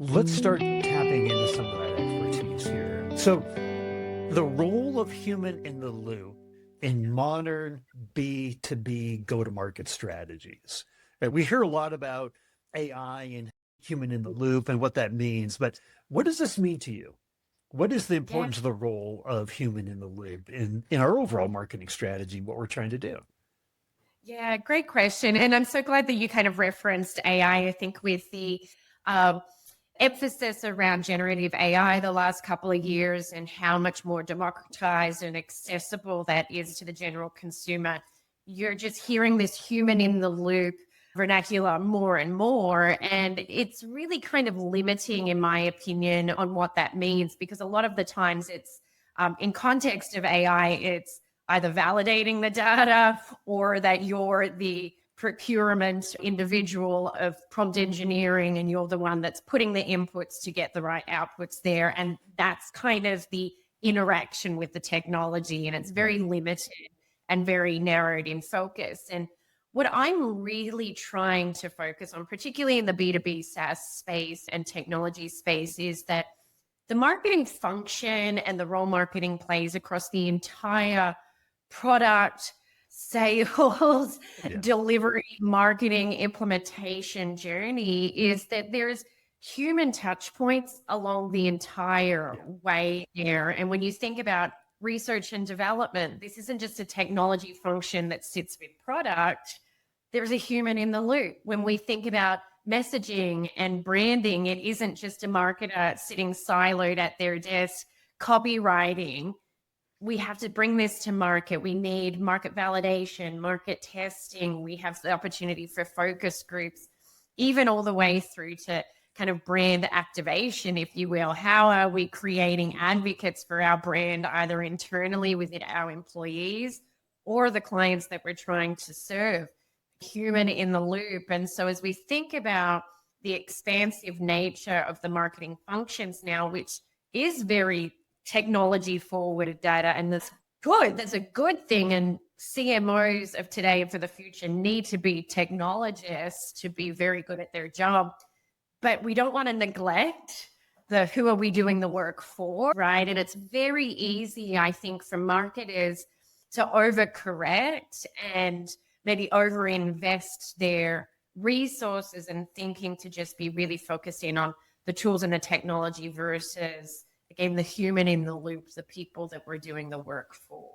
Let's start tapping into some of that expertise here. So, the role of human in the loop in modern B2B go to market strategies. We hear a lot about AI and human in the loop and what that means, but what does this mean to you? What is the Yeah, importance of the role of human in the loop in our overall marketing strategy, what we're trying to do? yeah, great question. And I'm so glad that you kind of referenced AI. I think with the um, emphasis around generative AI the last couple of years and how much more democratized and accessible that is to the general consumer, you're just hearing this human in the loop vernacular more and more. And it's really kind of limiting, in my opinion, on what that means, because a lot of the times it's in context of AI, it's either validating the data or that you're the procurement individual of prompt engineering and you're the one that's putting the inputs to get the right outputs there. And that's kind of the interaction with the technology. And it's very Right. limited and very narrowed in focus. And what I'm really trying to focus on, particularly in the B2B SaaS space and technology space, is that the marketing function and the role marketing plays across the entire product, sales, Yeah. delivery, marketing, implementation journey is that there's human touch points along the entire Yeah. way there. And when you think about research and development, this isn't just a technology function that sits with product. There's a human in the loop. When we think about messaging and branding, it isn't just a marketer sitting siloed at their desk copywriting. We have to bring this to market. We need market validation, market testing. We have the opportunity for focus groups, even all the way through to kind of brand activation, if you will. How are we creating advocates for our brand, either internally within our employees or the clients that we're trying to serve? Human in the loop. And so, as we think about the expansive nature of the marketing functions now, which is very technology forward data, and that's a good thing. And CMOs of today and for the future need to be technologists to be very good at their job. But we don't want to neglect the who are we doing the work for, right? And it's very easy, I think, for marketers to overcorrect and maybe overinvest their resources and thinking to just be really focused in on the tools and the technology versus again the human in the loop, the people that we're doing the work for.